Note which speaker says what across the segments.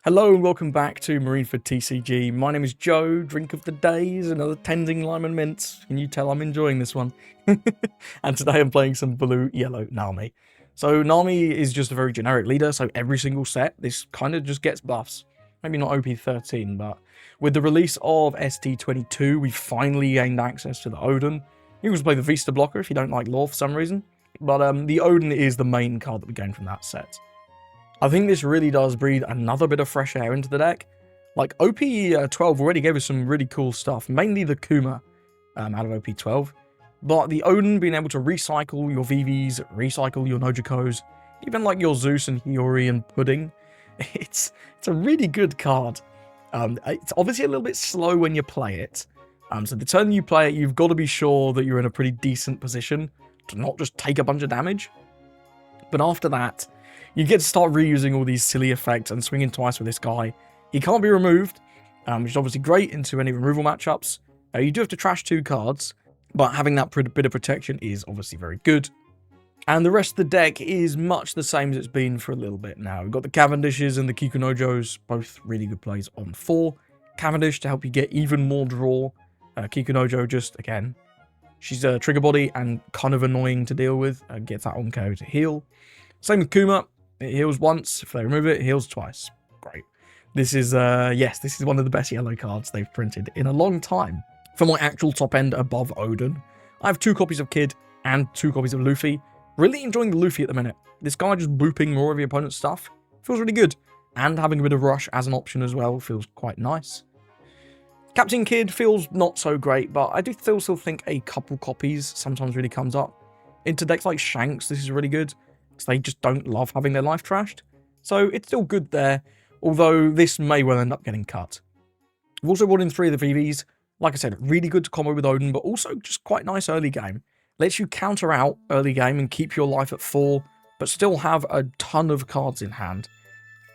Speaker 1: Hello and welcome back to Marineford TCG. My name is Joe, drink of the day is another tending lime and mints. Can you tell I'm enjoying this one? And today I'm playing some blue-yellow Nami. So Nami is just a very generic leader, so every single set, this kind of just gets buffs. Maybe not OP13, but with the release of ST22, we've finally gained access to the Oden. You can also play the Vista blocker if you don't like lore for some reason, but the Oden is the main card that we gain from that set. I think this really does breathe another bit of fresh air into the deck. Like, OP12 already gave us some really cool stuff, mainly the Kumas out of OP12. But the Oden being able to recycle your VVs, recycle your Nojikos, even like your Zeus and Hiyori and Pudding, it's a really good card. It's obviously a little bit slow when you play it. So the turn you play it, you've got to be sure that you're in a pretty decent position to not just take a bunch of damage. But after that, you get to start reusing all these silly effects and swinging twice with this guy. He can't be removed, which is obviously great into any removal matchups. You do have to trash 2 cards, but having that bit of protection is obviously very good. And the rest of the deck is much the same as it's been for a little bit now. We've got the Cavendishes and the Kikunojos, both really good plays on 4. Cavendish to help you get even more draw. Kikunojo just, again, she's a trigger body and kind of annoying to deal with. Gets that on KO to heal. Same with Kuma. It heals once. If they remove it, it heals twice. Great. This is, yes, this is one of the best yellow cards they've printed in a long time. For my actual top end above Oden, I have 2 copies of Kid and 2 copies of Luffy. Really enjoying the Luffy at the minute. This guy just booping more of your opponent's stuff feels really good. And having a bit of Rush as an option as well feels quite nice. Captain Kid feels not so great, but I do still think a couple copies sometimes really comes up. Into decks like Shanks, this is really good. They just don't love having their life trashed. So it's still good there, although this may well end up getting cut. We've also brought in 3 of the VVs. Like I said, really good to combo with Oden, but also just quite nice early game. Lets you counter out early game and keep your life at 4, but still have a ton of cards in hand.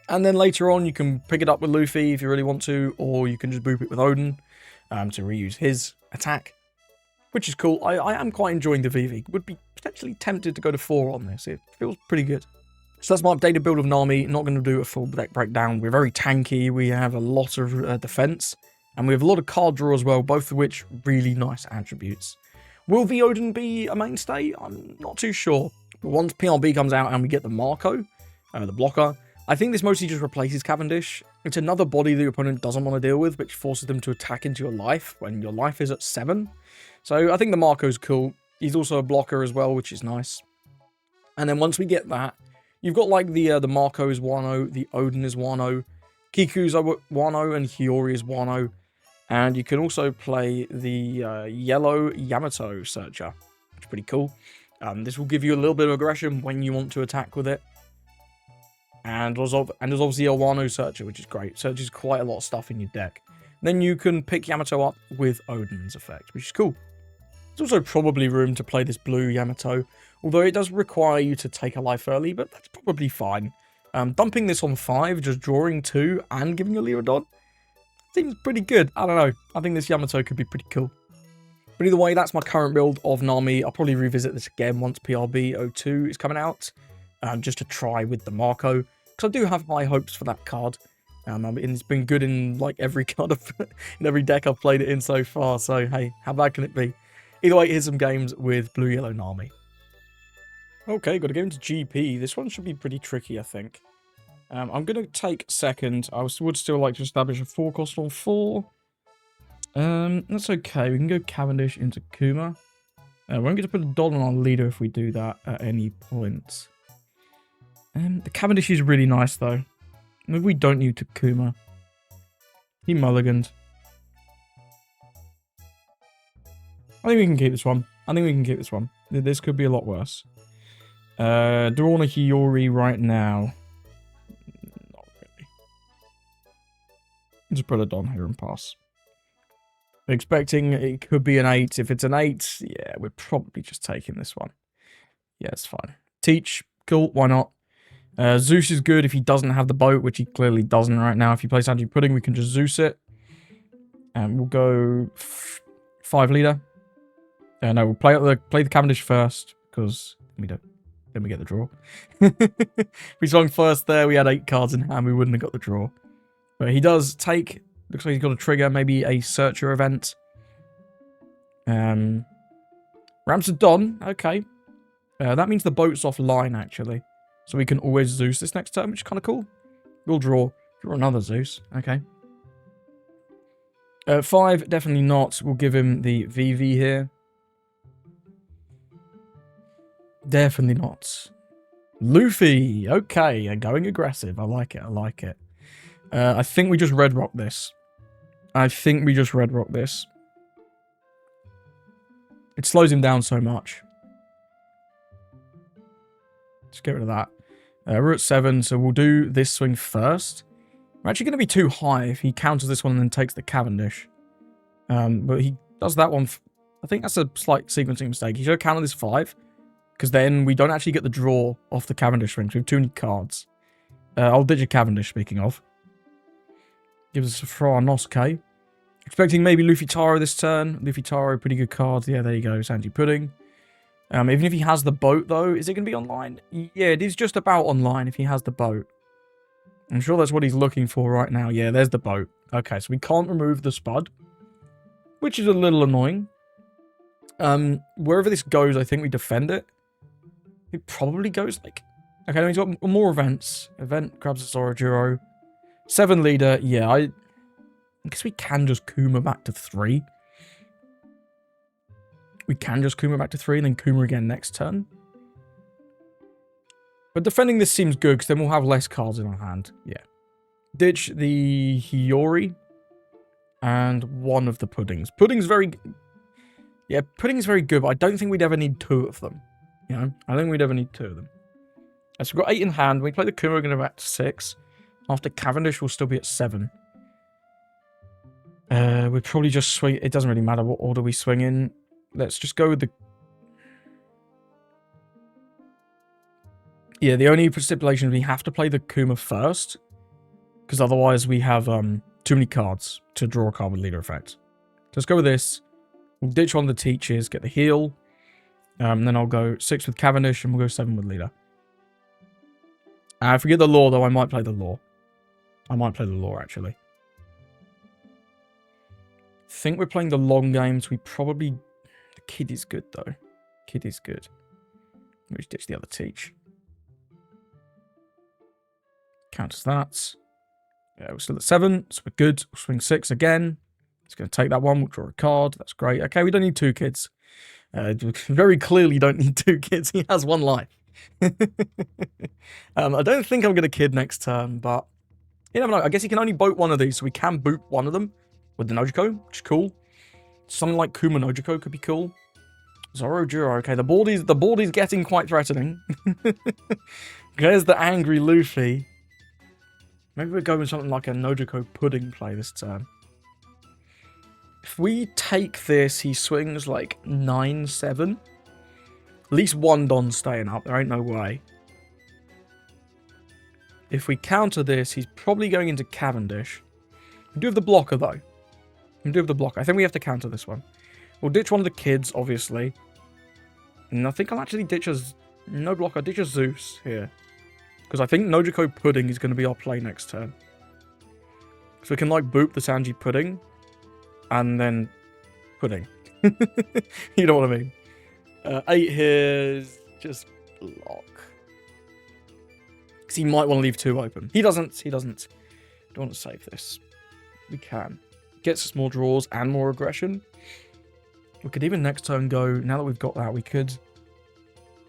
Speaker 1: And then later on, you can pick it up with Luffy if you really want to, or you can just boop it with Oden to reuse his attack, which is cool. I am quite enjoying the VV. Would be potentially tempted to go to 4 on this. It feels pretty good. So that's my updated build of Nami. Not going to do a full deck breakdown. We're very tanky. We have a lot of defense. And we have a lot of card draw as well, both of which really nice attributes. Will the Oden be a mainstay? I'm not too sure. But once PRB comes out and we get the Marco, the blocker, I think this mostly just replaces Cavendish. It's another body that your opponent doesn't want to deal with, which forces them to attack into your life when your life is at 7. So I think the Marco's cool. He's also a blocker as well, which is nice. And then once we get that, you've got like the Marco is 1-0, the Oden is 1-0, Kiku's 1-0, and Hiyori is 1-0. And you can also play the yellow Yamato Searcher, which is pretty cool. This will give you a little bit of aggression when you want to attack with it. And there's obviously a Wano Searcher, which is great. Searches quite a lot of stuff in your deck. Then you can pick Yamato up with Oden's effect, which is cool. There's also probably room to play this blue Yamato, although it does require you to take a life early, but that's probably fine. Dumping this on 5, just drawing 2, and giving a Lyrodon seems pretty good. I don't know. I think this Yamato could be pretty cool. But either way, that's my current build of Nami. I'll probably revisit this again once PRB 02 is coming out, just to try with the Marco, because I do have high hopes for that card. And it's been good in like every card in every deck I've played it in so far. So hey, how bad can it be? Either way, here's some games with blue-yellow Nami. Okay, got to go into GP. This one should be pretty tricky, I think. I'm going to take second. I would still like to establish a 4 cost on 4. That's okay. We can go Cavendish into Kuma. We won't get to put a dot on our leader if we do that at any point. The Cavendish is really nice, though. Maybe we don't need to Kuma. He mulliganed. I think we can keep this one. This could be a lot worse. Do I want a Hiyori right now? Not really. Just put a Don here and pass. Expecting it could be an 8. If it's an 8, yeah, we're probably just taking this one. Yeah, it's fine. Teach, cool, why not? Zeus is good if he doesn't have the boat, which he clearly doesn't right now. If he plays Sanji Pudding, we can just Zeus it. And we'll go 5 leader. No, we'll play the Cavendish first, because then we get the draw. If we swung first there, we had 8 cards in hand, we wouldn't have got the draw. But he does take... Looks like he's got a trigger, maybe a searcher event. Ramsodon, okay. That means the boat's offline, actually. So we can always Zeus this next turn, which is kind of cool. We'll draw another Zeus. Okay. 5, definitely not. We'll give him the VV here. Definitely not. Luffy. Okay, going aggressive. I like it. I like it. I think we just Red Rock this. It slows him down so much. Let's get rid of that. We're at 7, so we'll do this swing first. We're actually going to be too high if he counters this one and then takes the Cavendish. But he does that one. I think that's a slight sequencing mistake. He should have countered this 5. Because then we don't actually get the draw off the Cavendish swing. So we have too many cards. I'll ditch a Cavendish, speaking of. Gives us a Franosuke. Expecting maybe Luffy Taro this turn. Luffy Taro, pretty good cards. Yeah, there you go. Sanji Pudding. Even if he has the boat, though, is it going to be online? Yeah, it is just about online if he has the boat. I'm sure that's what he's looking for right now. Yeah, there's the boat. Okay, so we can't remove the Spud, which is a little annoying. Wherever this goes, I think we defend it. It probably goes like... Okay, now he's got more events. Event grabs a Zorojuro. 7 leader. Yeah, I guess we can just Kuma back to 3. We can just Kuma back to 3 and then Kuma again next turn. But defending this seems good because then we'll have less cards in our hand. Yeah. Ditch the Hiyori and one of the Puddings. Pudding's very... Yeah, Pudding's very good, but I don't think we'd ever need 2 of them. You know, I think we'd ever need 2 of them. So we've got 8 in hand. We play the Kuma, we're going to go back to 6. After Cavendish, we'll still be at 7. We'd probably just swing... It doesn't really matter what order we swing in. Let's just go with the... Yeah, the only stipulation is we have to play the Kuma first. Because otherwise we have too many cards to draw a card with leader effect. So let's go with this. We'll ditch one of the teachers, get the heal. Then I'll go 6 with Cavendish, and we'll go 7 with leader. If we get the law, though, I might play the law. I might play the law, actually. I think we're playing the long games. We probably... The kid is good, though. Kid is good. We just ditch the other teach. Counters that. Yeah, we're still at 7, so we're good. We'll swing 6 again. It's going to take that one. We'll draw a card. That's great. Okay, we don't need 2 kids. Very clearly don't need 2 kids. He has 1 life. I don't think I'm going to kid next turn, but you never know. I guess he can only boat one of these, so we can boot one of them with the Nojiko, which is cool. Something like Kuma Nojiko could be cool. Zorojuro. Okay, the board is getting quite threatening. There's the angry Luffy. Maybe we're going something like a Nojiko Pudding play this turn. If we take this, he swings like 9-7. At least 1 Don's staying up. There ain't no way. If we counter this, he's probably going into Cavendish. We do have the blocker, though. We do have the blocker. I think we have to counter this one. We'll ditch one of the kids, obviously. And I think I'll actually ditch a... No blocker. Ditch a Zeus here. Because I think Nojiko Pudding is going to be our play next turn. So we can, like, boop the Sanji Pudding. And then Pudding. You know what I mean? 8 here is just block. Because he might want to leave 2 open. He doesn't. He doesn't. Don't want to save this. We can. Gets us more draws and more aggression. We could even next turn go... Now that we've got that, we could...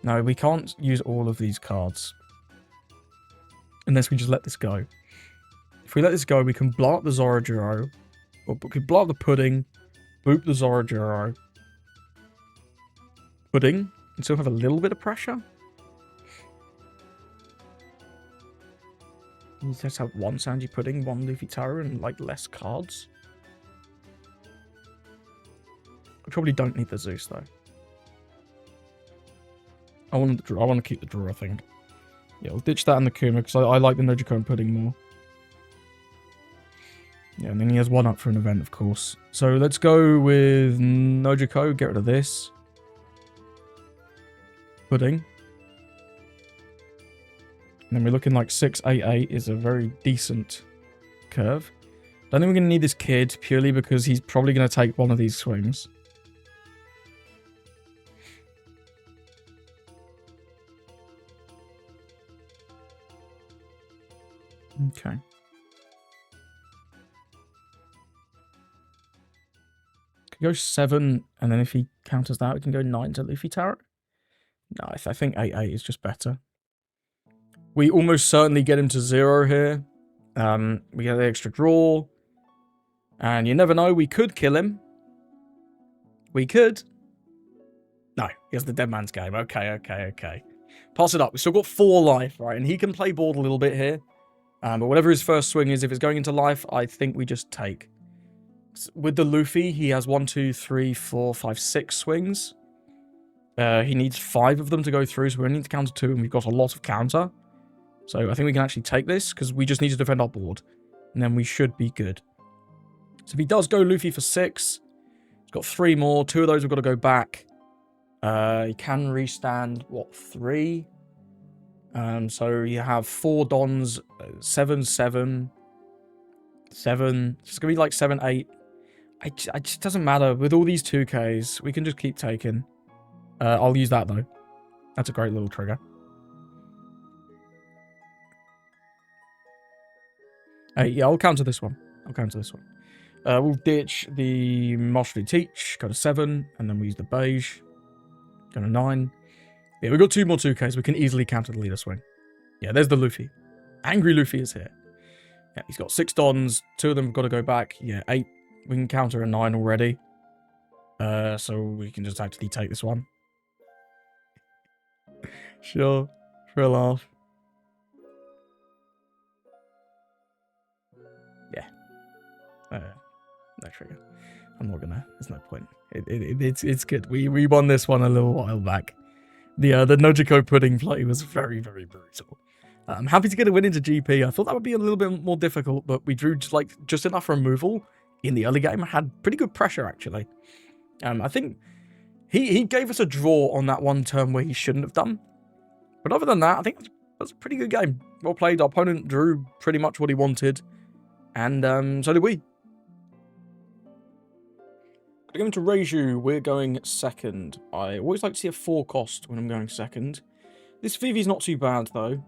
Speaker 1: No, we can't use all of these cards. Unless we just let this go. If we let this go, we can blow up the Zorojuro. Or we could blow up the Pudding. Boop the Zorojuro. Pudding. And still have a little bit of pressure. You just have 1 Sanji Pudding, 1 Luffy Taro, and like less cards. I probably don't need the Zeus though. I want to keep the draw, I think. Yeah, I'll ditch that and the Kuma because I like the Nojiko and Pudding more. Yeah, and then he has 1 up for an event, of course. So let's go with Nojiko. Get rid of this. Pudding. And then we're looking like 6-8-8 is a very decent curve. Don't think we're going to need this kid purely because he's probably going to take one of these swings. Okay. Could go 7, and then if he counters that, we can go 9 to Luffy Tarot. No, I think 8-8 is just better. We almost certainly get him to 0 here. We get the extra draw. And you never know, we could kill him. We could. No, he has the dead man's game. Okay. Pass it up. We've still got 4 life, right? And he can play board a little bit here. But whatever his first swing is, if it's going into life, I think we just take. With the Luffy, he has 1, 2, 3, 4, 5, 6 swings. He needs 5 of them to go through, so we only need to counter 2, and we've got a lot of counter. So I think we can actually take this, because we just need to defend our board. And then we should be good. So if he does go Luffy for 6, he's got 3 more. 2 of those have got to go back. He can restand, what, 3? So you have 4 Dons, 7, 7, 7. It's going to be like 7, 8. It just doesn't matter. With all these 2Ks, we can just keep taking. I'll use that, though. That's a great little trigger. Yeah, I'll counter this one. We'll ditch the Masterly Teach, go to 7, and then we use the Beige. Go to 9. Yeah, we've got 2 more 2Ks. We can easily counter the leader swing. Yeah, there's the Luffy. Angry Luffy is here. Yeah, he's got 6 Dons. 2 of them have got to go back. Yeah, 8. We can counter a 9 already. So we can just actually take this one. Sure. For a laugh. Yeah. No trigger. I'm not gonna. There's no point. It's good. We won this one a little while back. The Nojiko pudding play was very, very brutal. I'm happy to get a win into GP. I thought that would be a little bit more difficult, but we drew just enough removal in the early game. Had pretty good pressure, actually. I think he gave us a draw on that one turn where he shouldn't have done. But other than that, I think that's a pretty good game. Well played. Our opponent drew pretty much what he wanted. And so did we. Going to Reiju, we're going second. I always like to see a 4 cost when I'm going second. This Vivi's not too bad, though.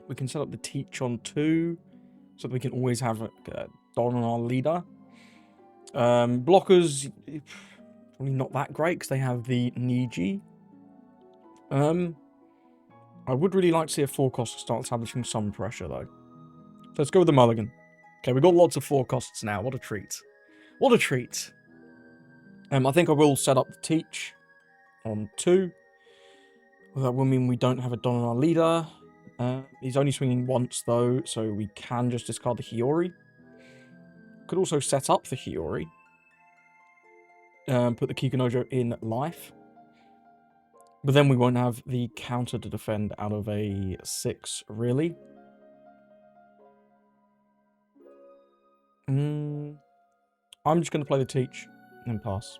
Speaker 1: We can set up the Teach on 2, so that we can always have a Don on our leader. Blockers, probably not that great, because they have the Niji. I would really like to see a 4 cost to start establishing some pressure, though. So let's go with the Mulligan. Okay, we've got lots of 4 costs now. What a treat. What a treat. I think I will set up the Teach on 2. Well, that will mean we don't have a Don on our leader. He's only swinging once, though, so we can just discard the Hiyori. Could also set up the Hiyori. Put the Kikunojo in life. But then we won't have the counter to defend out of a 6, really. I'm just going to play the Teach and pass.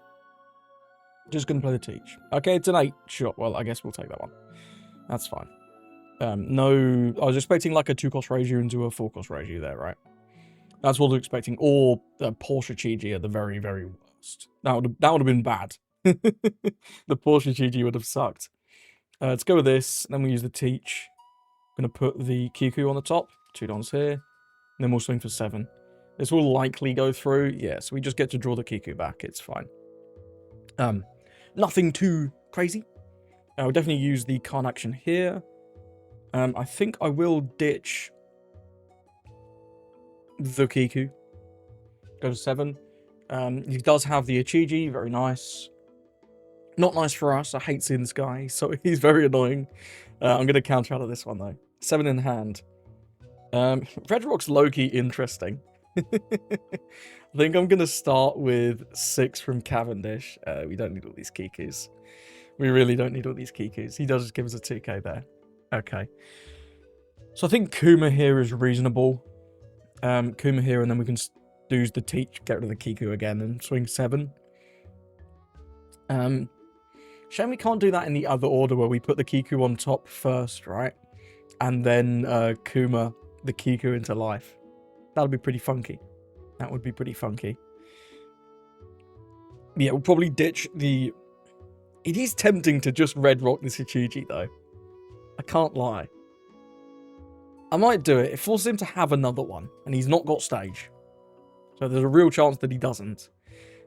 Speaker 1: Just going to play the Teach. Okay, it's an 8. Sure, well, I guess we'll take that one. That's fine. No, I was expecting like a 2-cost Reiju into a 4-cost Reiju there, right? That's what I was expecting. Or Porsche Chiji at the very, very worst. That would have been bad. The Porsche Chiji would have sucked. Let's go with this. Then we use the Teach. I'm going to put the Kiku on the top. 2 Dons here. And then we'll swing for 7. This will likely go through. Yeah, so we just get to draw the Kiku back. It's fine. Nothing too crazy. I'll definitely use the Khan action here. I think I will ditch the Kiku. Go to 7. He does have the Ichiji. Very nice. Not nice for us. I hate seeing this guy. So he's very annoying. I'm going to counter out of this one, though. 7 in hand. Red Rock's low-key interesting. I think I'm going to start with 6 from Cavendish. We don't need all these Kikus. We really don't need all these Kikus. He does just give us a 2k there. Okay. So I think Kuma here is reasonable. Kuma here, and then we can do the Teach, get rid of the Kiku again, and swing 7. Shame we can't do that in the other order where we put the Kiku on top first, right? And then Kuma, the Kiku into life. That would be pretty funky. That would be pretty funky. Yeah, we'll probably ditch the... It is tempting to just red rock this Ichiji, though. I can't lie. I might do it. It forces him to have another one, and he's not got stage. So there's a real chance that he doesn't.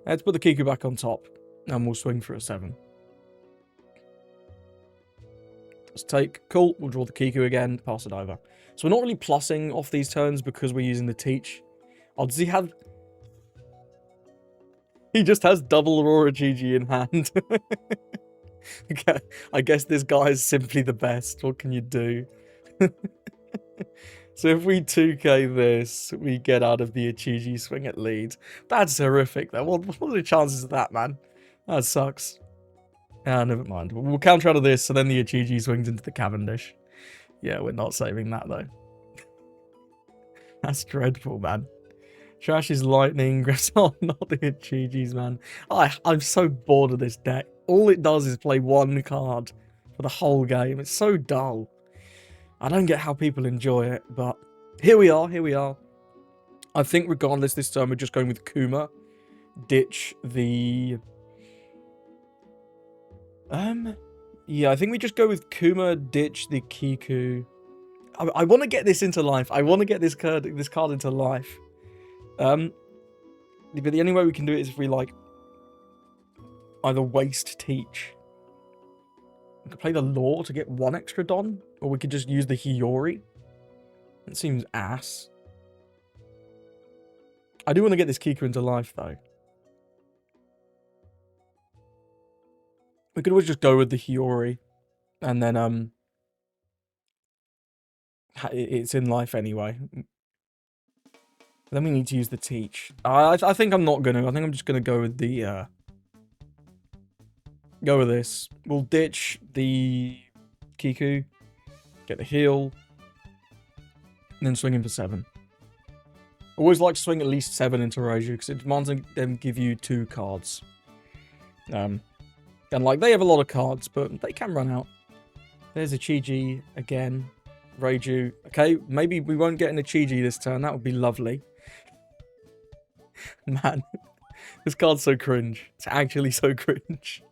Speaker 1: Let's put the Kiku back on top, and we'll swing for a 7. Let's take... Cool, we'll draw the Kiku again, pass it over. So we're not really plussing off these turns because we're using the Teach. Oh, does he have... He just has double Aurora GG in hand. Okay, I guess this guy is simply the best. What can you do? So if we 2k this, we get out of the Ichiji swing at lead. That's horrific, though. What are the chances of that, man? That sucks. Ah, never mind. We'll counter out of this, and then the Ichiji swings into the Cavendish. Yeah, we're not saving that, though. That's dreadful, man. Trash is lightning. Oh, not the Ichijis, man. I'm so bored of this deck. All it does is play one card for the whole game. It's so dull. I don't get how people enjoy it, but here we are, here we are. I think regardless this time we're just going with Kuma. Ditch the... Yeah, I think we just go with Kuma, ditch the Kiku. I want to get this into life. I want to get this card into life. But the only way we can do it is if we, like, either waste Teach. We could play the Law to get 1 extra Don, or we could just use the Hiyori. It seems ass. I do want to get this Kiku into life, though. We could always just go with the Hiyori, and then, it's in life anyway. Then we need to use the Teach. I think I'm not going to. I think I'm just going to go with the, go with this. We'll ditch the Kiku, get the heal, and then swing in for 7. Always like to swing at least 7 into Reiju, because it demands them give you 2 cards. And, like, they have a lot of cards, but they can run out. There's a Ichiji again. Reiju. Okay, maybe we won't get an Ichiji this turn. That would be lovely. Man, this card's so cringe. It's actually so cringe.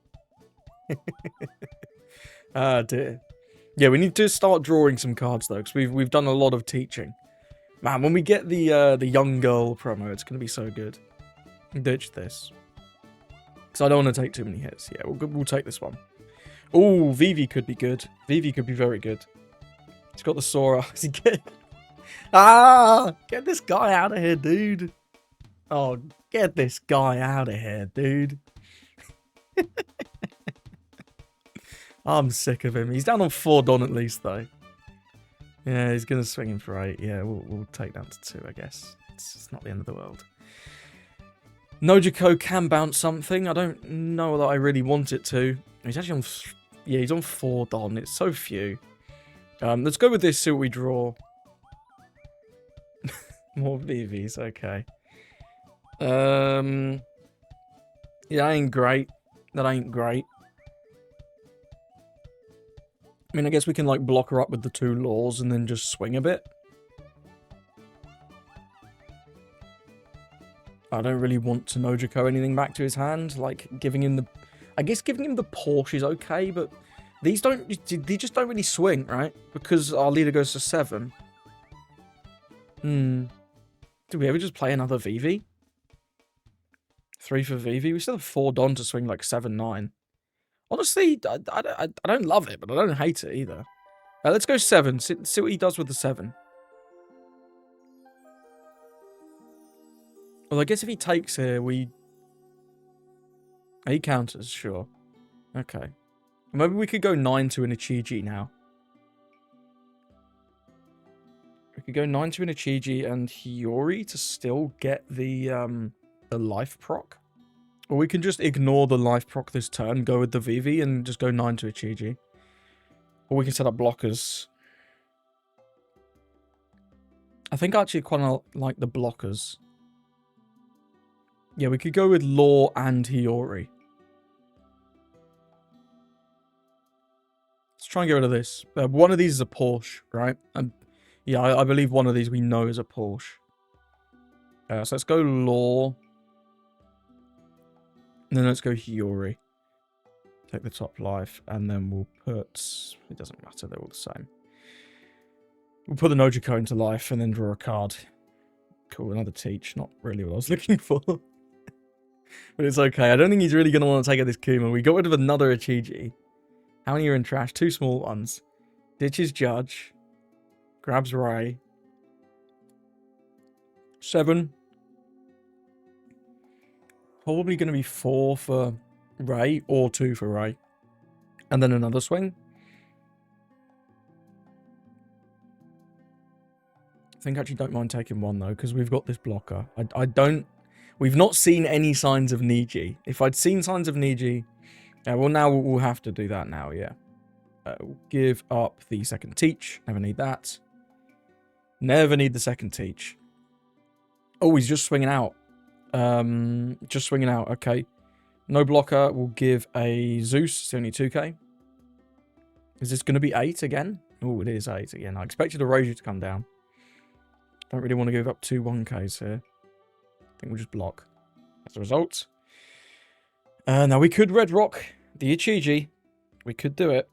Speaker 1: Ah, dear. Yeah, we need to start drawing some cards, though, because we've done a lot of teaching. Man, when we get the young girl promo, it's going to be so good. Ditch this. Because I don't want to take too many hits. Yeah, we'll take this one. Ooh, Vivi could be good. Vivi could be very good. He's got the Sora. Get this guy out of here, dude. Oh, get this guy out of here, dude. I'm sick of him. He's down on 4 Don at least, though. Yeah, he's going to swing him for 8. Yeah, we'll take down to 2, I guess. It's not the end of the world. Nojiko can bounce something. I don't know that I really want it to. He's actually on... Yeah, he's on 4 Don. It's so few. Let's go with this, see what we draw. More VVs, okay. Yeah, that ain't great. That ain't great. I mean, I guess we can, like, block her up with the 2 laws and then just swing a bit. I don't really want to Nojiko anything back to his hand. Like, giving him the... I guess giving him the Porsche is okay, but... They just don't really swing, right? Because our leader goes to 7. Did we ever just play another Vivi? 3 for Vivi? We still have 4 Don to swing like 7, 9. Honestly, I don't love it, but I don't hate it either. Let's go 7. See what he does with the 7. Well, I guess if he takes here, he counters, sure. Okay. Maybe we could go 9 to an Ichiji now. We could go 9 to an Ichiji and Hiyori to still get the life proc. Or we can just ignore the life proc this turn, go with the Vivi, and just go 9 to Ichiji. Or we can set up blockers. I think I actually quite like the blockers. Yeah, we could go with Law and Hiyori. Let's try and get rid of this. One of these is a Porsche, right? Yeah, I believe one of these we know is a Porsche. So let's go Law. And then let's go Hiyori. Take the top life, and then we'll put... It doesn't matter, they're all the same. We'll put the Nojiko into life, and then draw a card. Cool, another Teach. Not really what I was looking for. But it's okay. I don't think he's really going to want to take out this Kuma. We got rid of another Ichiji. How many are in trash? 2 small ones. Ditches Judge. Grabs Ray. 7. Probably going to be 4 for Ray, or 2 for Ray. And then another swing. I think I actually don't mind taking 1 though, because we've got this blocker. I don't... We've not seen any signs of Niji. If I'd seen signs of Niji... well, now we'll have to do that now, yeah. We'll give up the second Teach. Never need that. Never need the second Teach. Oh, he's just swinging out. Just swinging out, okay. No blocker, we'll give a Zeus, it's only 2k. Is this going to be 8 again? Oh, it is 8 again. I expected a Reiju to come down. Don't really want to give up 2 1ks here. I think we'll just block. As a result. Now we could Red Rock the Ichiji. We could do it.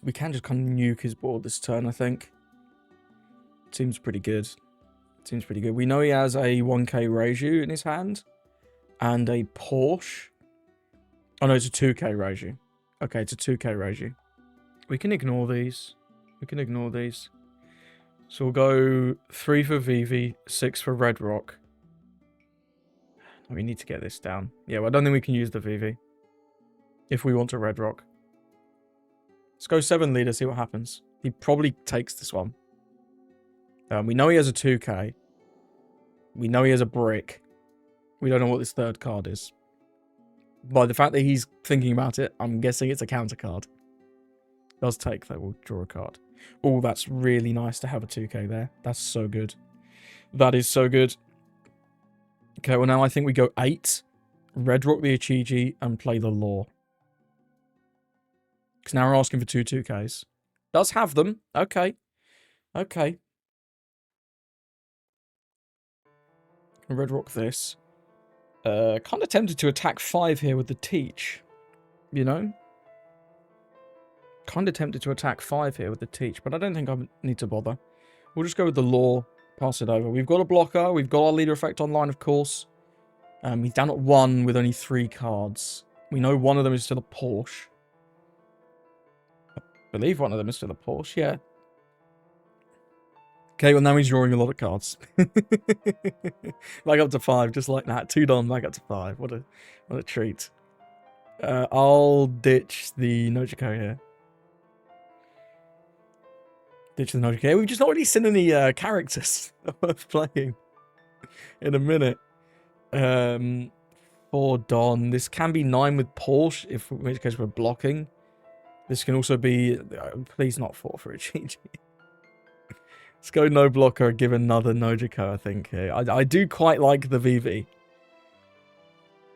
Speaker 1: We can just kind of nuke his board this turn, I think. Seems pretty good. Seems pretty good. We know he has a 1k Reiju in his hand. And a Porsche. Oh no, it's a 2k Reiju. Okay, it's a 2k Reiju. We can ignore these. We can ignore these. So we'll go 3 for Vivi, 6 for Red Rock. We need to get this down. Yeah, well, I don't think we can use the Vivi. If we want to Red Rock. Let's go 7 leader, see what happens. He probably takes this one. We know he has a 2k. We know he has a brick. We don't know what this third card is. By the fact that he's thinking about it, I'm guessing it's a counter card. Does take, though. We'll draw a card. Oh, that's really nice to have a 2k there. That's so good. That is so good. Okay, well now I think we go 8. Red Rock the Ichiji and play the Law. Because now we're asking for 2 2ks. Does have them. Okay. Okay. Red Rock this. Kind of tempted to attack 5 here with the Teach. You know? Kind of tempted to attack 5 here with the Teach, but I don't think I need to bother. We'll just go with the Law, pass it over. We've got a blocker, we've got our leader effect online, of course. He's down at 1 with only 3 cards. We know one of them is still a Porsche. I believe one of them is still a Porsche, yeah. Okay, well now he's drawing a lot of cards. Back up to 5, just like that. 2 done, back up to 5. What a treat. I'll ditch the Nojiko here. Ditch the Nojiko. We've just not really seen any characters worth playing in a minute. For Don, this can be 9 with Porsche, in which case we're blocking. This can also be... please not 4 for Ichiji. Let's go no blocker, give another Nojiko, I think, here. I do quite like the VV.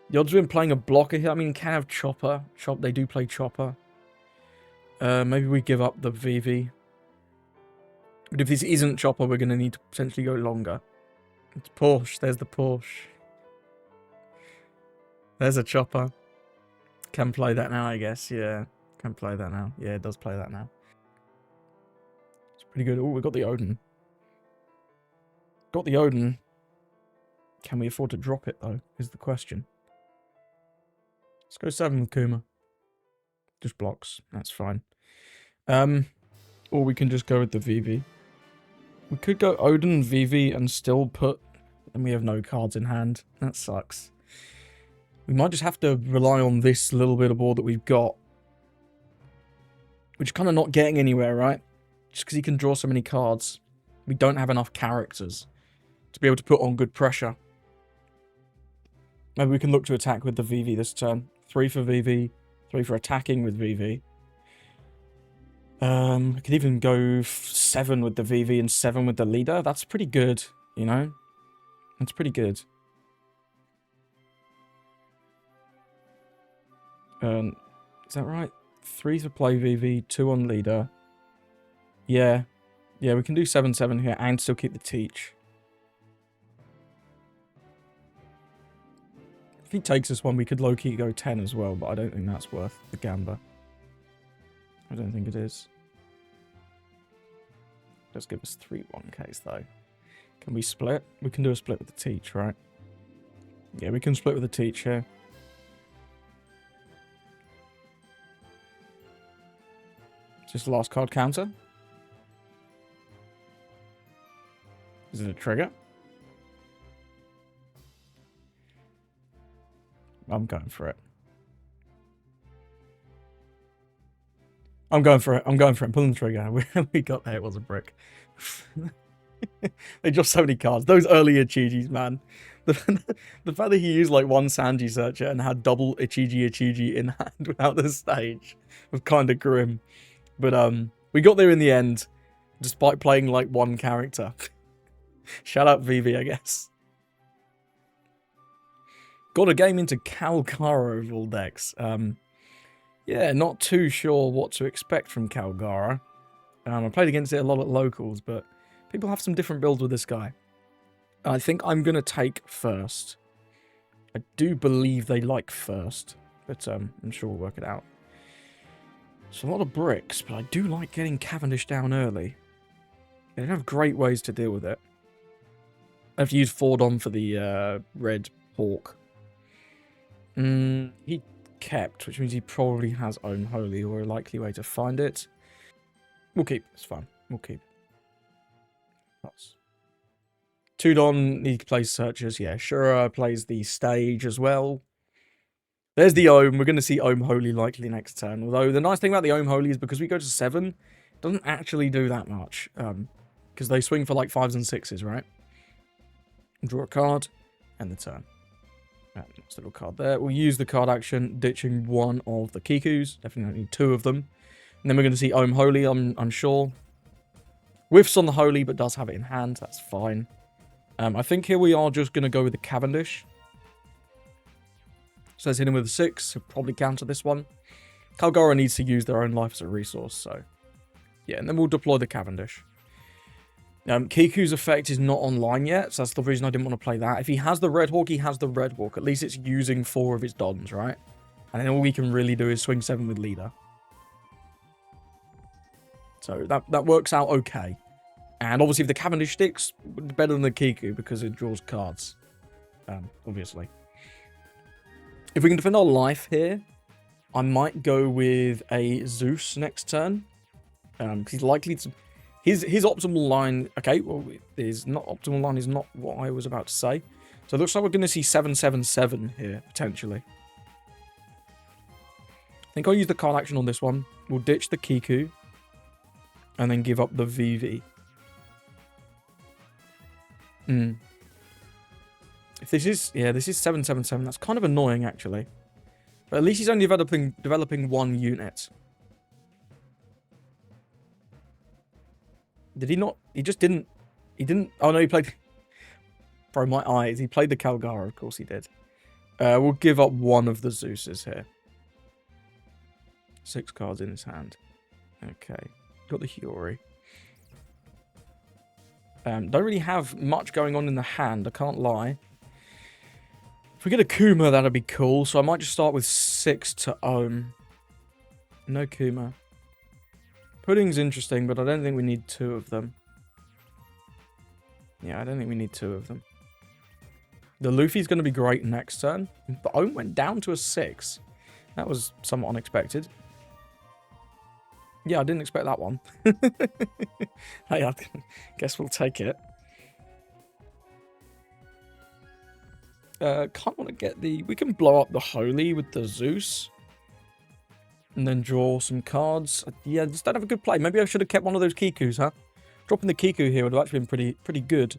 Speaker 1: The odds of him playing a blocker here, I mean, can have Chopper. They do play Chopper. Maybe we give up the VV. But if this isn't Chopper, we're going to need to potentially go longer. It's Porsche. There's the Porsche. There's a Chopper. Can play that now, I guess. Yeah, can play that now. Yeah, it does play that now. It's pretty good. Oh, we got the Oden. Got the Oden. Can we afford to drop it, though, is the question. Let's go 7 with Kuma. Just blocks. That's fine. Or we can just go with the VV. We could go Oden, VV, and still put... And we have no cards in hand. That sucks. We might just have to rely on this little bit of board that we've got. Which is kind of not getting anywhere, right? Just because he can draw so many cards. We don't have enough characters to be able to put on good pressure. Maybe we can look to attack with the VV this turn. 3 for VV, 3 for attacking with VV. I could even go 7 with the VV and 7 with the leader. That's pretty good, you know? That's pretty good. Is that right? 3 to play VV, 2 on leader. Yeah. Yeah, we can do 7-7 here and still keep the Teach. If he takes this one, we could low-key go 10 as well, but I don't think that's worth the gamble. I don't think it is. Does give us 3 1Ks, though. Can we split? We can do a split with the teach, right? Yeah, we can split with the teach here. Just the last card counter. Is it a trigger? I'm going for it. I'm going for it. I'm going for it. I'm pulling the trigger. We got there. It was a brick. They dropped so many cards. Those early Ichijis, man. The fact that he used like one Sanji searcher and had double Ichiji in hand without the stage was kind of grim. But we got there in the end, despite playing like one character. Shout out VV, I guess. Got a game into Kalgara of all decks. Yeah, not too sure what to expect from Kalgara. I played against it a lot at locals, but people have some different builds with this guy. I think I'm going to take first. I do believe they like first, but I'm sure we'll work it out. It's a lot of bricks, but I do like getting Cavendish down early. They don't have great ways to deal with it. I have to use Fordon for the red hawk. He kept, which means he probably has Own Holy or a likely way to find it. We'll keep. It's fine. We'll keep. Pass. Tudon, he plays searchers. Yeah, Shura plays the stage as well. There's the Ohm. We're going to see Ohm Holy likely next turn. Although the nice thing about the Ohm Holy is because we go to 7, it doesn't actually do that much. Because they swing for like 5s and 6s, right? Draw a card, and the turn. Nice little card there. We'll use the card action, ditching one of the Kikus. Definitely need 2 of them. And then we're going to see Ohm Holy, I'm sure. Whiffs on the Holy, but does have it in hand. That's fine. I think here we are just going to go with the Cavendish. So let's hit him with a 6. He'll probably counter this one. Kalgara needs to use their own life as a resource, so... Yeah, and then we'll deploy the Cavendish. Kiku's effect is not online yet, so that's the reason I didn't want to play that. If he has the Red Hawk, he has the Red Hawk. At least it's using 4 of his Dons, right? And then all we can really do is swing 7 with Leader. So that works out okay. And obviously if the Cavendish sticks, better than the Kiku because it draws cards. Obviously. If we can defend our life here, I might go with a Zeus next turn. He's likely to... His optimal line... Okay, well, his not optimal line is not what I was about to say. So it looks like we're going to see 777 here, potentially. I think I'll use the card action on this one. We'll ditch the Kiku. And then give up the VV. If this is... Yeah, this is 777. That's kind of annoying, actually. But at least he's only developing 1 unit. Did he not? He just didn't... He didn't... Oh, no, he played... Bro, my eyes. He played the Kalgara. Of course he did. We'll give up 1 of the Zeuses here. 6 cards in his hand. Okay. Got the Hiyori. Don't really have much going on in the hand. I can't lie. If we get a Kuma, that'd be cool. So I might just start with 6 to Ohm. No Kuma. Pudding's interesting, but I don't think we need 2 of them. Yeah, I don't think we need 2 of them. The Luffy's going to be great next turn. But Ohm went down to a 6. That was somewhat unexpected. Yeah, I didn't expect that one. Hey, I guess we'll take it. Kind of want to get the... We can blow up the Holy with the Zeus. And then draw some cards. Yeah, just don't have a good play. Maybe I should have kept one of those Kikus, huh? Dropping the Kiku here would have actually been pretty good.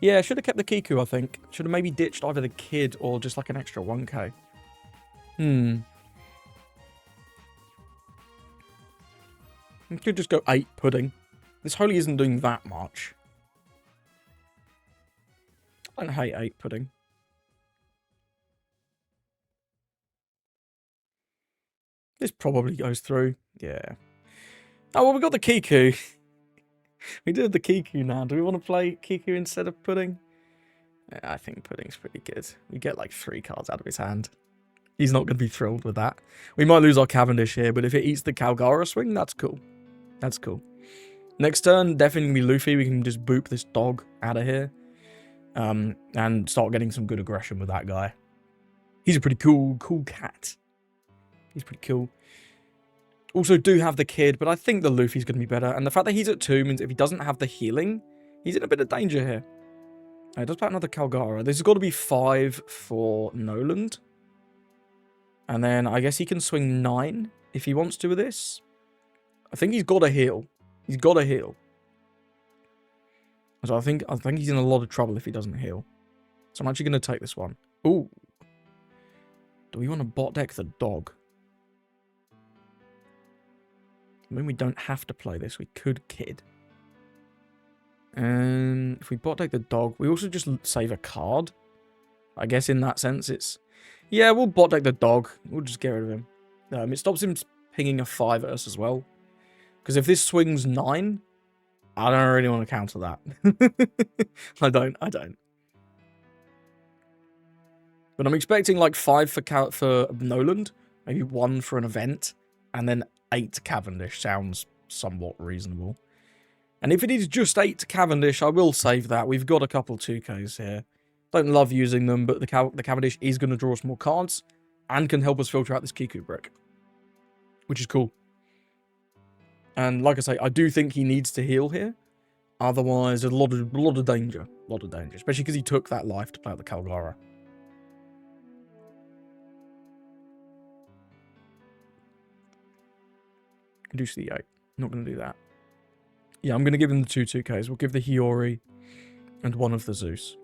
Speaker 1: Yeah, I should have kept the Kiku, I think. Should have maybe ditched either the Kid or just like an extra 1k. We could just go 8 Pudding. This Holy isn't doing that much. I don't hate 8 Pudding. This probably goes through. Yeah. Oh, well, we got the Kiku. We did the Kiku now. Do we want to play Kiku instead of Pudding? I think Pudding's pretty good. We get like 3 cards out of his hand. He's not going to be thrilled with that. We might lose our Cavendish here, but if it eats the Kalgara swing, that's cool. That's cool. Next turn, definitely be Luffy. We can just boop this dog out of here. And start getting some good aggression with that guy. He's a pretty cool cat. He's pretty cool. Also do have the kid, but I think the Luffy's going to be better. And the fact that he's at 2 means if he doesn't have the healing, he's in a bit of danger here. It does put another Kalgara. This has got to be 5 for Noland. And then I guess he can swing 9 if he wants to with this. I think he's got to heal. He's got to heal. So I think he's in a lot of trouble if he doesn't heal. So I'm actually going to take this one. Ooh. Do we want to bot deck the dog? I mean, we don't have to play this. We could kid. And if we bot deck the dog, we also just save a card. I guess in that sense it's... Yeah, we'll bot deck the dog. We'll just get rid of him. It stops him pinging a 5 at us as well. Because if this swings 9, I don't really want to counter that. I don't. But I'm expecting like 5 for Noland, maybe 1 for an event, and then 8 Cavendish sounds somewhat reasonable. And if it is just 8 Cavendish, I will save that. We've got a couple 2Ks here. Don't love using them, but the Cavendish is going to draw us more cards and can help us filter out this Kiku brick, which is cool. And like I say, I do think he needs to heal here. Otherwise, there's a lot of danger. A lot of danger, especially because he took that life to play out the Kalgara. Reduce the 8. Not going to do that. Yeah, I'm going to give him the 2-2Ks. We'll give the Hiyori and 1 of the Zeus.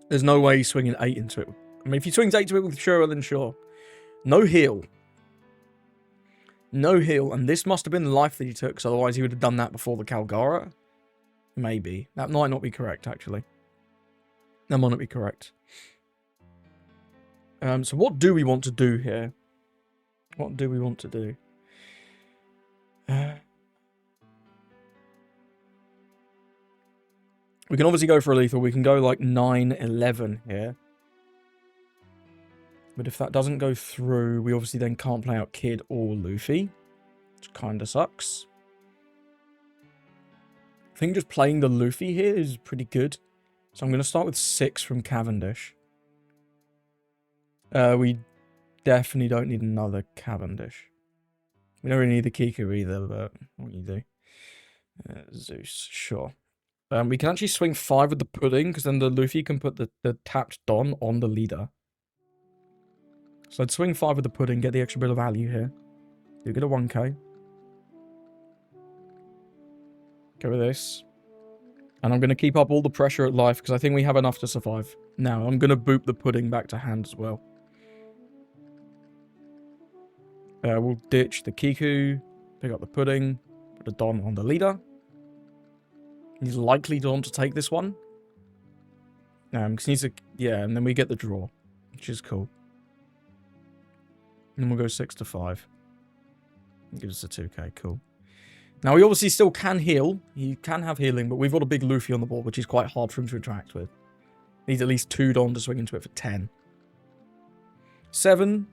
Speaker 1: There's no way he's swinging 8 into it. I mean, if he swings 8 to it with Shura, then sure. No heal. No heal. And this must have been the life that he took, so otherwise he would have done that before the Kalgara. Maybe. That might not be correct, actually. That might not be correct. So what do we want to do here? What do we want to do? We can obviously go for a lethal. We can go like 9-11 here. But if that doesn't go through, we obviously then can't play out Kid or Luffy, which kind of sucks. I think just playing the Luffy here is pretty good. So I'm going to start with 6 from Cavendish. We definitely don't need another Cavendish. We don't really need the Kiku either, but what you do? Zeus, sure. We can actually swing 5 with the pudding, because then the Luffy can put the tapped Don on the leader. So I'd swing 5 with the pudding, get the extra bit of value here. Do get a 1k. Go with this. And I'm going to keep up all the pressure at life, because I think we have enough to survive. Now, I'm going to boop the pudding back to hand as well. We'll ditch the Kiku, pick up the pudding, put the Don on the leader. He's likely to want to take this one. Because he needs to... Yeah, and then we get the draw, which is cool. And then we'll go 6-5. Gives us a 2k, cool. Now, he obviously still can heal. He can have healing, but we've got a big Luffy on the board, which is quite hard for him to interact with. Needs at least 2 Don to swing into it for 10. 7.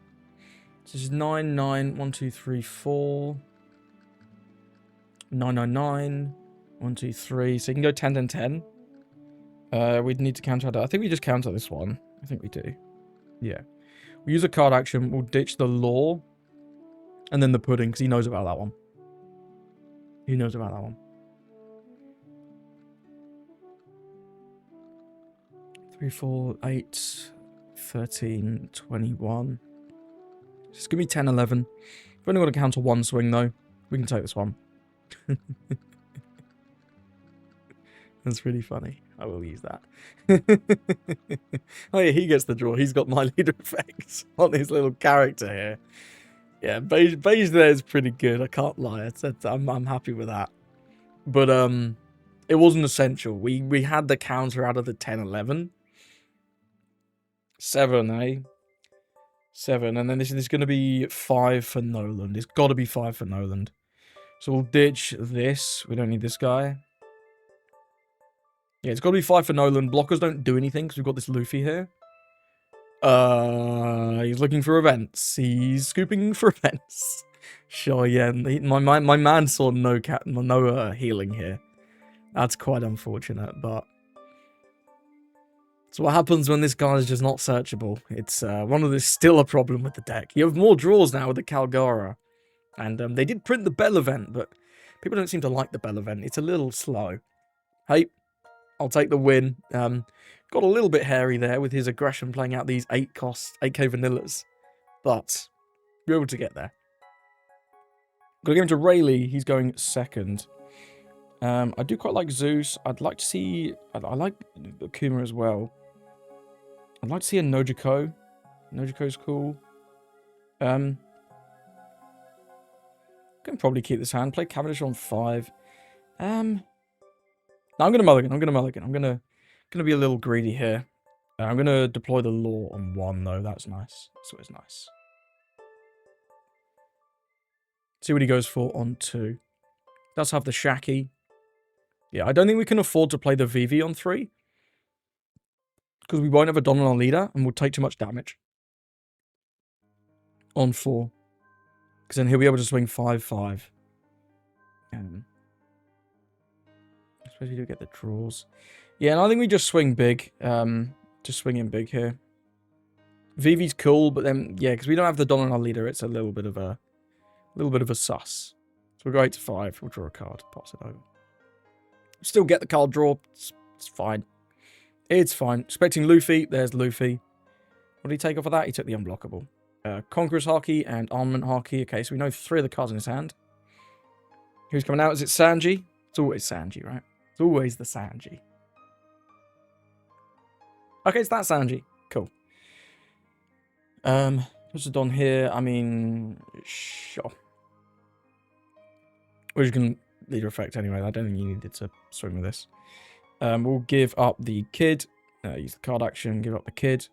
Speaker 1: So this is 9, 9, 1, 2, 3, 4. 9, 9, 9. 1, 2, 3. So you can go 10, 10, 10. We'd need to counter that. I think we just counter this one. I think we do. Yeah. We use a card action. We'll ditch the law. And then the pudding, because he knows about that one. He knows about that one. 3, 4, 8, 13, 21. It's going to be 10, 11. We've only got to counter 1 swing, though. We can take this one. That's really funny. I will use that. Oh yeah, he gets the draw. He's got my leader effect on his little character here. Yeah, beige there is pretty good. I can't lie. I'm happy with that. But it wasn't essential. We had the counter out of the 10-11. 7, eh? 7, and then this is going to be 5 for Noland. It's got to be 5 for Noland. So we'll ditch this. We don't need this guy. Yeah, it's got to be 5 for Nolan. Blockers don't do anything because we've got this Luffy here. He's looking for events. He's scooping for events. Sure, yeah. My man saw no healing here. That's quite unfortunate, but it's what happens when this guy is just not searchable. It's still a problem with the deck. You have more draws now with the Kalgara, and they did print the Bell event, but people don't seem to like the Bell event. It's a little slow. Hey, I'll take the win. Got a little bit hairy there with his aggression playing out these 8K vanillas, but we're able to get there. Gonna give him to Rayleigh. He's going second. I do quite like Zeus. I'd like to see... I like Kuma as well. I'd like to see a Nojiko. Nojiko's cool. Can probably keep this hand. Play Cavendish on 5. No, I'm gonna mulligan. I'm gonna be a little greedy here. I'm gonna deploy the law on 1 though. That's nice. That's always nice. See what he goes for on 2. Does have the Shaki. Yeah, I don't think we can afford to play the VV on 3. Because we won't have a Don on our leader, and we'll take too much damage. On 4. Because then he'll be able to swing 5-5. I suppose we do get the draws. Yeah, and I think we just swing big. Just swing in big here. VV's cool, but then, yeah, because we don't have the Don on our leader, it's a little bit of a sus. So we'll go 8 to 5. We'll draw a card. Pass it over. Still get the card draw. It's fine. It's fine. Expecting Luffy. There's Luffy. What did he take off of that? He took the unblockable. Conqueror's Haki and Armament Haki. Okay, so we know 3 of the cards in his hand. Who's coming out? Is it Sanji? It's always Sanji, right? It's always the Sanji. Okay, it's that Sanji. Cool. What's the Don here? I mean, sure. We're just going to leader effect anyway. I don't think you needed to swing with this. We'll give up the kid. Use the card action. Give up the kid.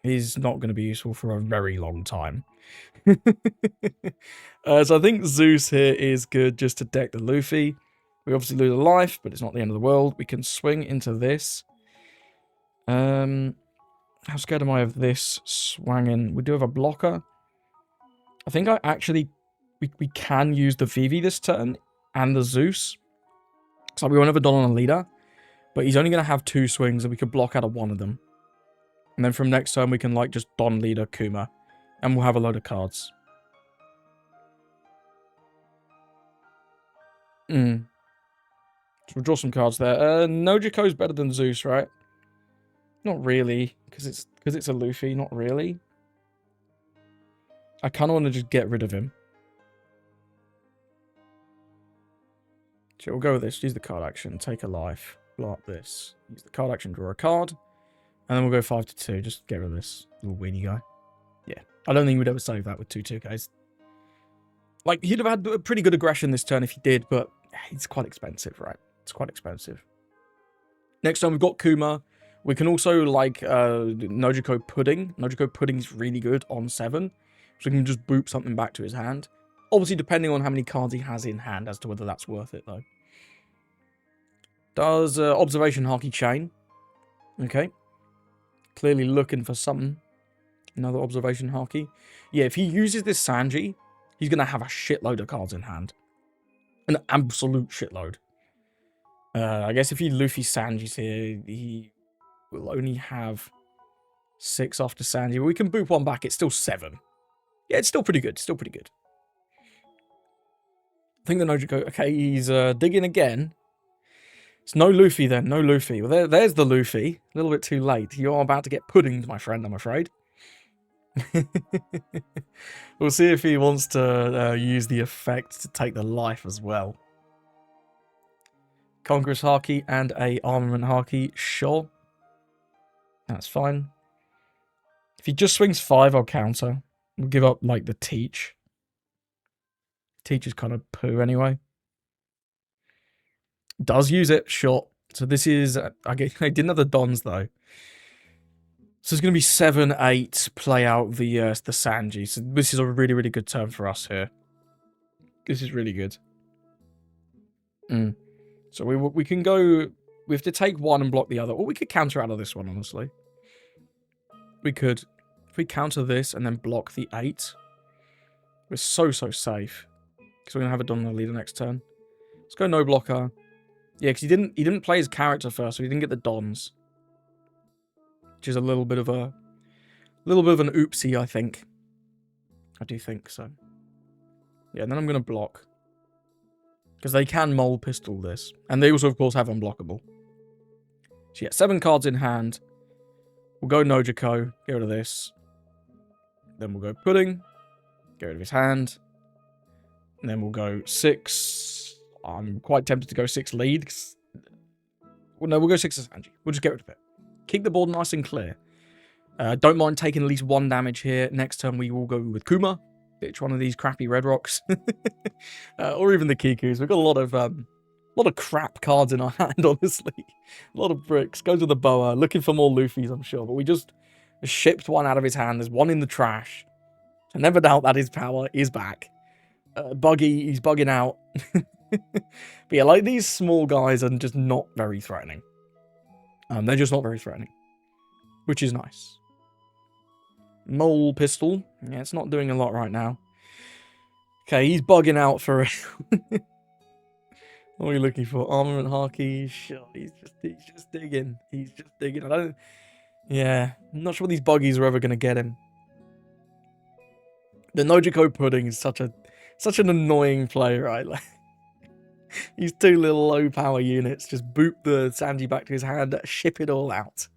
Speaker 1: He's not going to be useful for a very long time. So I think Zeus here is good just to deck the Luffy. We obviously lose a life, but it's not the end of the world. We can swing into this. How scared am I of this swanging? We do have a blocker. I think we can use the Vivi this turn and the Zeus. So we won't have a Don on a leader. But he's only going to have 2 swings, and we could block out of 1 of them. And then from next turn, we can, like, just Don leader Kuma. And we'll have a load of cards. So we'll draw some cards there. Nojiko's better than Zeus, right? Not really. Because it's a Luffy. Not really. I kind of want to just get rid of him. So we'll go with this. Use the card action. Take a life. Block this. Use the card action, draw a card. And then we'll go 5 to 2. Just get rid of this little weenie guy. Yeah. I don't think we'd ever save that with 2/2Ks. Like, he'd have had a pretty good aggression this turn if he did, but it's quite expensive, right? It's quite expensive. Next time we've got Kuma. We can also, like, Nojiko Pudding. Nojiko Pudding's really good on 7. So we can just boop something back to his hand. Obviously, depending on how many cards he has in hand as to whether that's worth it, though. Does Observation Haki Chain. Okay. Clearly looking for something. Another Observation Haki. Yeah, if he uses this Sanji, he's going to have a shitload of cards in hand. An absolute shitload. I guess if he Luffy Sanji's here, he will only have 6 after Sanji. But we can boop 1 back. It's still 7. Yeah, it's still pretty good. Still pretty good. I think the Nojiko... Okay, he's digging again. It's no Luffy then, no Luffy. Well, there's the Luffy. A little bit too late. You're about to get puddinged, my friend, I'm afraid. We'll see if he wants to use the effect to take the life as well. Conqueror's Haki and a Armament Haki, sure. That's fine. If he just swings 5, I'll counter. We'll give up, like, the Teach. Teach is kind of poo anyway. Does use it, sure. So this is... I didn't have the Dons, though. So it's going to be 7, 8, play out the Sanji. So this is a really, really good turn for us here. This is really good. So we can go we have to take one and block the other. Or we could counter out of this one, honestly. We could. If we counter this and then block the 8, we're so safe. Because we're going to have it done on the leader next turn. Let's go no blocker. Yeah, because he didn't play his character first, so he didn't get the dons. Which is a little bit of an oopsie, I think. I do think so. Yeah, and then I'm going to block. Because they can mole pistol this. And they also, of course, have unblockable. So yeah, 7 cards in hand. We'll go Nojiko, get rid of this. Then we'll go Pudding, get rid of his hand. And then we'll go 6. I'm quite tempted to go 6 lead. Well, no, we'll go 6 as Sanji. We'll just get rid of it. Keep the board nice and clear. Don't mind taking at least 1 damage here. Next turn, we will go with Kuma. Ditch one of these crappy red rocks. Or even the Kikus. We've got a lot of crap cards in our hand, honestly. A lot of bricks. Go to the boa. Looking for more Luffys, I'm sure. But we just shipped one out of his hand. There's one in the trash. I never doubt that his power is back. Buggy, he's bugging out. But yeah, like these small guys are just not very threatening. They're just not very threatening. Which is nice. Mole pistol. Yeah, it's not doing a lot right now. Okay, he's bugging out for it. What are you looking for? Armament Haki? Sure, he's just digging. He's just digging. I'm not sure these buggies are ever going to get him. The Nojiko Pudding is such an annoying play, right? Like, these 2 little low power units just boop the Sanji back to his hand, ship it all out.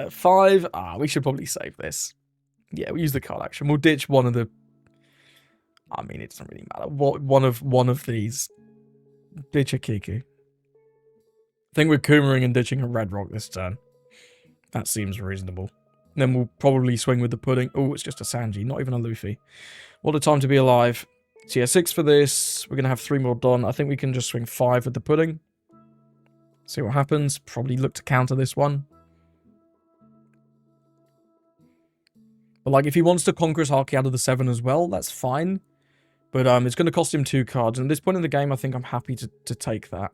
Speaker 1: 5. We should probably save this. Yeah, we'll use the card action. We'll ditch one of the. I mean, it doesn't really matter. One of these. Ditch a Kiku. I think we're Kumering and ditching a red rock this turn. That seems reasonable. Then we'll probably swing with the Pudding. Oh, it's just a Sanji, not even a Luffy. What a time to be alive. So yeah, 6 for this. We're going to have 3 more done. I think we can just swing 5 with the Pudding. See what happens. Probably look to counter this one. But like, if he wants to conquer his Haki out of the 7 as well, that's fine. But it's going to cost him 2 cards. And at this point in the game, I think I'm happy to take that.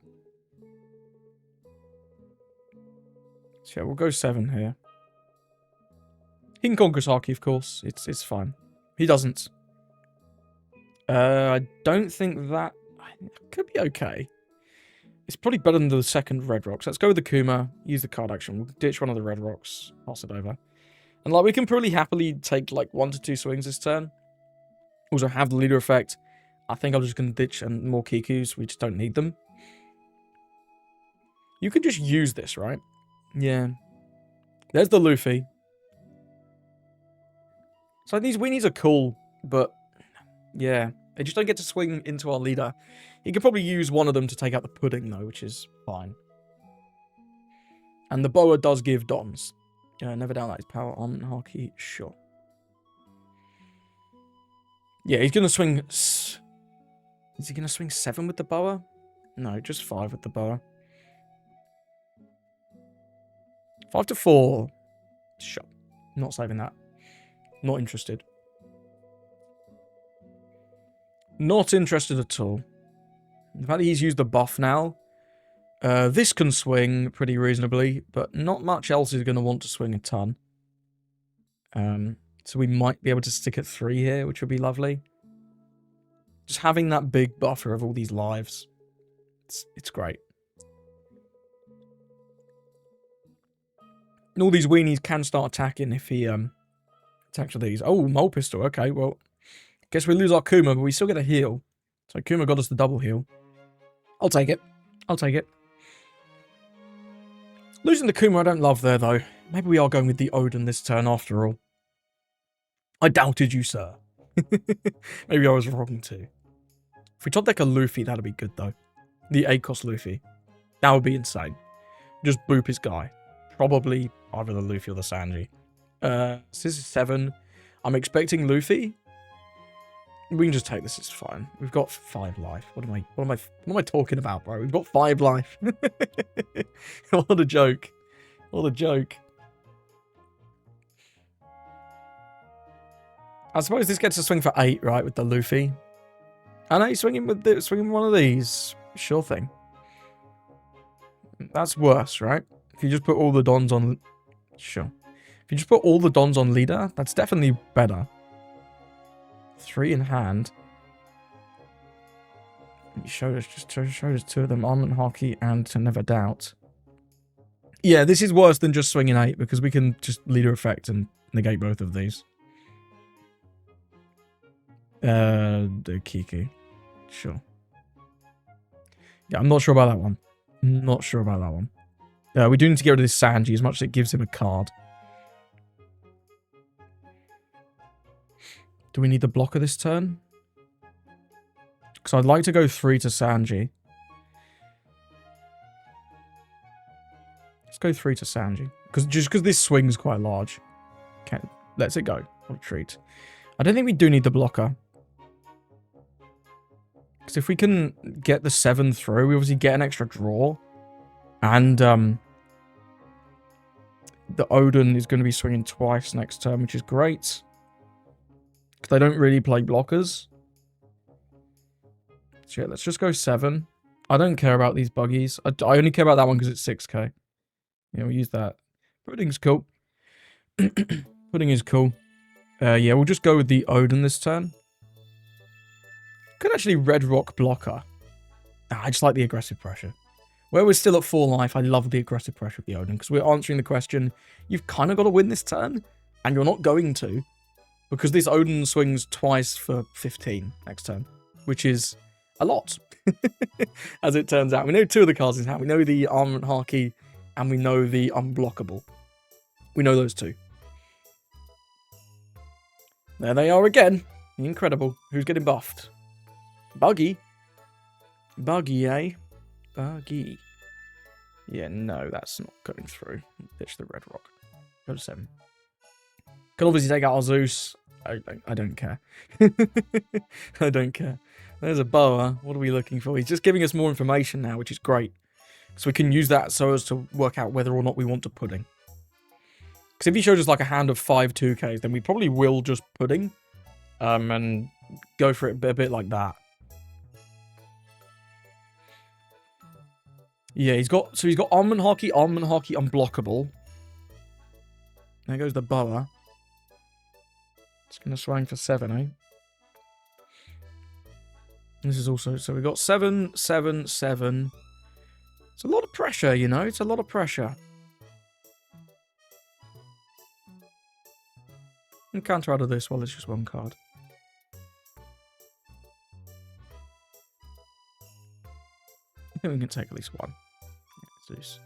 Speaker 1: So yeah, we'll go 7 here. He can conquer his Haki, of course. It's fine. He doesn't. I don't think that... Could be okay. It's probably better than the second red rocks. Let's go with the Kuma. Use the card action. We'll ditch one of the red rocks. Pass it over. And like, we can probably happily take like 1 to 2 swings this turn. Also have the leader effect. I think I'm just going to ditch more Kikus. We just don't need them. You could just use this, right? Yeah. There's the Luffy. So these weenies are cool, but yeah. They just don't get to swing into our leader. He could probably use one of them to take out the Pudding, though, which is fine. And the boa does give dons. Never doubt that his power on Haki. Sure. Yeah, he's going to swing... Is he going to swing 7 with the boa? No, just 5 with the boa. 5 to 4. Sure. Not saving that. Not interested. Not interested at all. The fact that he's used the buff now. This can swing pretty reasonably, but not much else is going to want to swing a ton. So we might be able to stick at 3 here, which would be lovely. Just having that big buffer of all these lives. It's great. And all these weenies can start attacking if he attacks with these. Oh, mole pistol. Okay, well, guess we lose our Kuma, but we still get a heal. So Kuma got us the double heal. I'll take it. I'll take it. Losing the Kuma I don't love there, though. Maybe we are going with the Oden this turn after all. I doubted you, sir. Maybe I was wrong too. If we top deck a Luffy, that'd be good, though. The 8-cost Luffy. That would be insane. Just boop his guy. Probably either the Luffy or the Sanji. So this is 7. I'm expecting Luffy. We can just take this, it's fine. We've got 5 life. What am I talking about, bro? We've got 5 life. What a joke. What a joke. I suppose this gets a swing for 8, right, with the Luffy. I know he's swinging one of these. Sure thing. That's worse, right? If you just put all the dons on... Sure. If you just put all the dons on leader, that's definitely better. 3 in hand. You showed us, just showed us 2 of them, Armament Haki and To Never Doubt. Yeah, this is worse than just swinging 8, because we can just leader effect and negate both of these. The Kiki. Sure. Yeah, I'm not sure about that one. Not sure about that one. We do need to get rid of this Sanji, as much as it gives him a card. Do we need the blocker this turn? Because I'd like to go 3 to Sanji. Let's go 3 to Sanji. Just because this swing's quite large. Okay, lets it go. What a treat. I don't think we do need the blocker. Because if we can get the 7 through, we obviously get an extra draw. And the Oden is going to be swinging twice next turn, which is great. Because they don't really play blockers. So yeah, let's just go 7. I don't care about these buggies. I only care about that one because it's 6k. Yeah, we'll use that. Pudding's cool. Pudding is cool. Yeah, we'll just go with the Oden this turn. Could actually Red Rock blocker. I just like the aggressive pressure. Where we're still at 4 life, I love the aggressive pressure of the Oden. Because we're answering the question, you've kind of got to win this turn. And you're not going to. Because this Oden swings twice for 15 next turn. Which is a lot. As it turns out. We know 2 of the cards in hand. We know the Armament Haki. And we know the Unblockable. We know those 2. There they are again. Incredible. Who's getting buffed? Buggy. Buggy, eh? Buggy. Yeah, no, that's not going through. Ditch the Red Rock. Go to 7. Can obviously take out our Zeus. I don't care. I don't care. There's a boa. What are we looking for? He's just giving us more information now, which is great. So we can use that so as to work out whether or not we want to pudding. Because if he shows us like a hand of 5 2Ks, then we probably will just pudding. And go for it a bit like that. Yeah, he's got Armament Haki, Unblockable. There goes the boa. It's going to swing for 7, eh? This is also, so we got 7, 7, 7. It's a lot of pressure, you know? It's a lot of pressure. And counter out of this while it's just 1 card. I think we can take at least 1. Yeah, Zeus.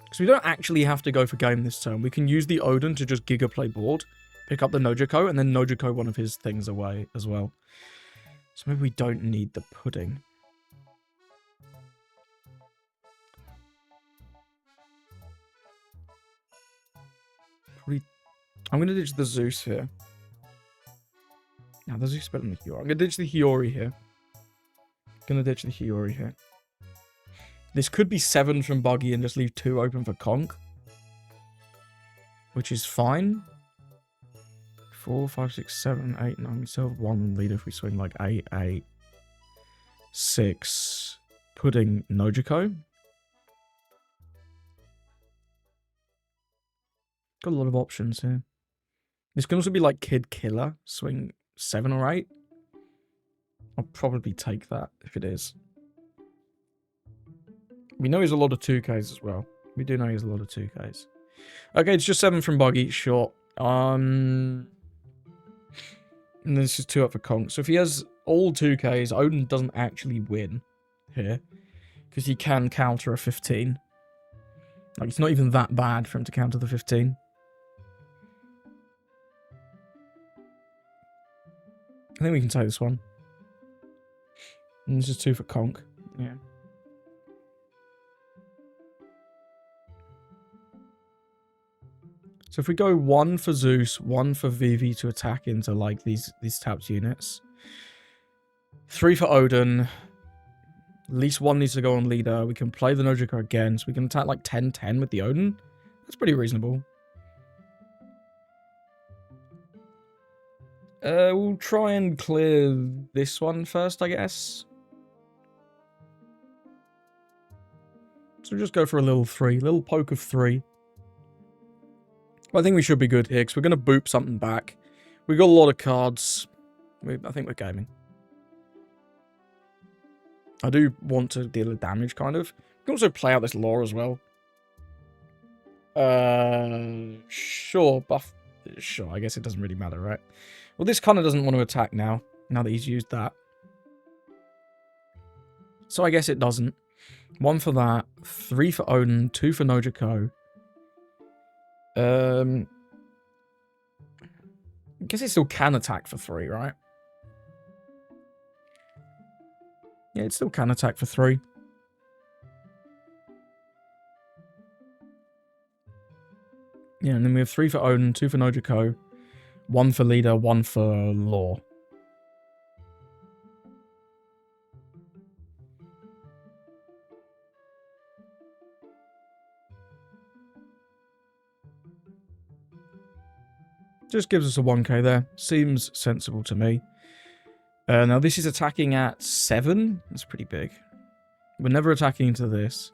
Speaker 1: Because we don't actually have to go for game this turn. We can use the Oden to just Giga play board, pick up the Nojiko, and then Nojiko one of his things away as well. So maybe we don't need the pudding. Probably, I'm going to ditch the Zeus here. Now, the Zeus is better than the Hiyori. I'm going to ditch the Hiyori here. This could be 7 from Buggy and just leave 2 open for Conk. Which is fine. 4, 5, 6, 7, 8, 9. We still have 1 leader if we swing like 8, 8, 6. Pudding Nojiko. Got a lot of options here. This can also be like Kid Killer. Swing 7 or 8. I'll probably take that if it is. We know he's a lot of 2Ks as well. We do know he's a lot of 2Ks. Okay, it's just 7 from Buggy. Sure. And this is 2 up for Conk. So if he has all 2Ks, Oden doesn't actually win here. Because he can counter a 15. Like, it's not even that bad for him to counter the 15. I think we can take this one. And this is 2 for Conk. Yeah. So if we go 1 for Zeus, 1 for Vivi to attack into like these tapped units. 3 for Oden. At least 1 needs to go on leader. We can play the Nojiko again. So we can attack like 10-10 with the Oden. That's pretty reasonable. We'll try and clear this one first, I guess. So just go for a little 3. Little poke of 3. But I think we should be good here, because we're going to boop something back. We've got a lot of cards. I think we're gaming. I do want to deal with damage, kind of. We can also play out this lore as well. Sure, buff. Sure, I guess it doesn't really matter, right? Well, this kind of doesn't want to attack now that he's used that. So I guess it doesn't. 1 for that, 3 for Oden, 2 for Nojiko. I guess it still can attack for 3, right? Yeah, it still can attack for 3. Yeah, and then we have 3 for Oden, 2 for Nojiko, 1 for leader, 1 for lore. Just gives us a 1k there. Seems sensible to me. Now this is attacking at 7. That's pretty big. We're never attacking into this.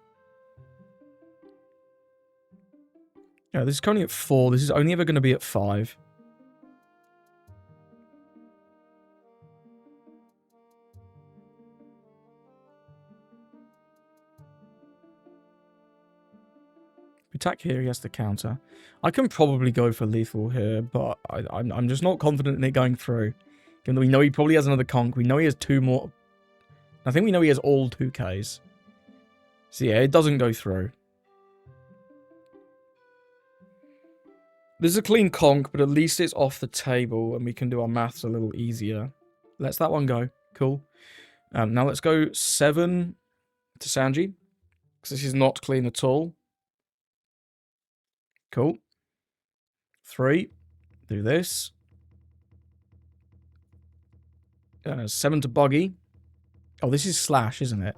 Speaker 1: Yeah, this is currently at 4. This is only ever going to be at 5. Attack here, he has to counter. I can probably go for lethal here, but I'm just not confident in it going through. Given that we know he probably has another conk. We know he has 2 more. I think we know he has all 2Ks. So yeah, it doesn't go through. This is a clean conk, but at least it's off the table and we can do our maths a little easier. Let's that one go. Cool. Now let's go 7 to Sanji, because this is not clean at all. Cool. 3. Do this. 7 to Buggy. Oh, this is Slash, isn't it?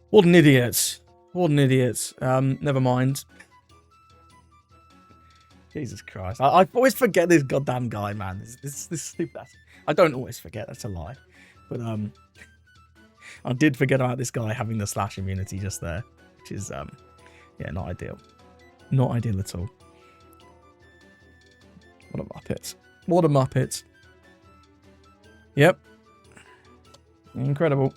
Speaker 1: What an idiot. What an idiot. Never mind. Jesus Christ. I always forget this goddamn guy, man. This stupid ass. I don't always forget, that's a lie. But, I did forget about this guy having the Slash immunity just there. Which is, yeah, not ideal. Not ideal at all. What a muppet. What a muppet. Yep. Incredible.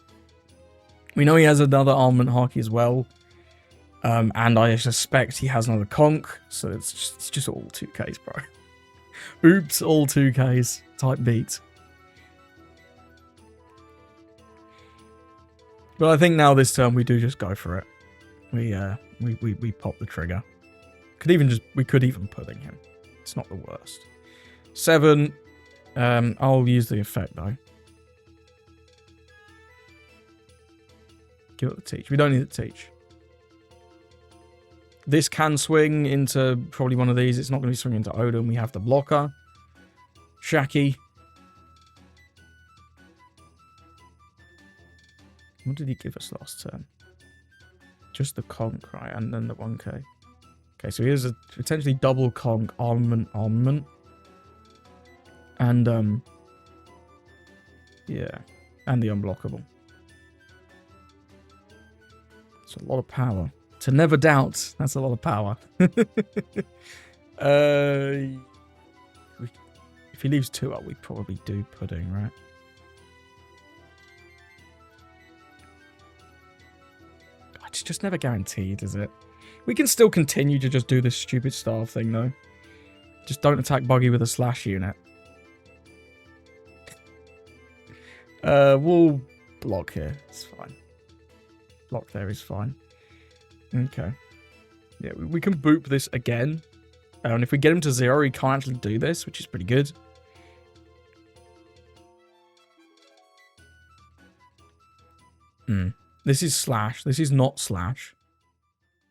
Speaker 1: We know he has another armament Haki as well. And I suspect he has another conk. So it's just all 2Ks, bro. Oops, all 2Ks. Type beat. But I think now this turn we do just go for it. We pop the trigger. We could even pudding him. It's not the worst. 7. I'll use the effect though. Give it the teach. We don't need the teach. This can swing into probably one of these. It's not going to be swinging into Oden. We have the blocker. Shaki. What did he give us last turn? Just the conk, right? And then the 1k. Okay, so here's a potentially double conk armament. And, yeah. And the unblockable. It's a lot of power. To never doubt, that's a lot of power. If he leaves 2 up, we probably do pudding, right? It's just never guaranteed, is it? We can still continue to just do this stupid starve thing, though. Just don't attack Buggy with a Slash unit. We'll block here. It's fine. Block there is fine. Okay. Yeah, we can boop this again. And if we get him to 0, he can't actually do this, which is pretty good. This is Slash. This is not Slash.